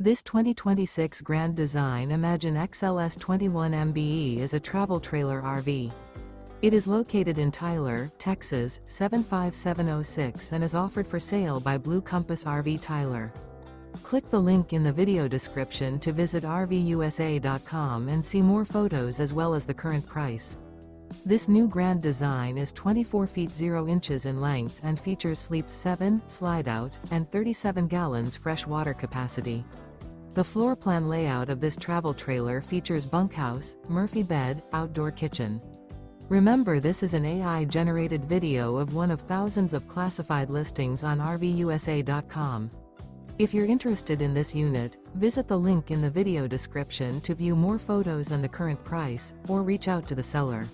This 2026 Grand Design Imagine XLS 21 MBE is a travel trailer RV. It is located in Tyler, Texas, 75706 and is offered for sale by Blue Compass RV Tyler. Click the link in the video description to visit RVUSA.com and see more photos as well as the current price. This new Grand Design is 24 feet 0 inches in length and features sleeps 7, Slideout, and 37 gallons fresh water capacity. The floor plan layout of this travel trailer features bunkhouse, Murphy bed, outdoor kitchen. Remember, this is an AI-generated video of one of thousands of classified listings on RVUSA.com. If you're interested in this unit, visit the link in the video description to view more photos and the current price, or reach out to the seller.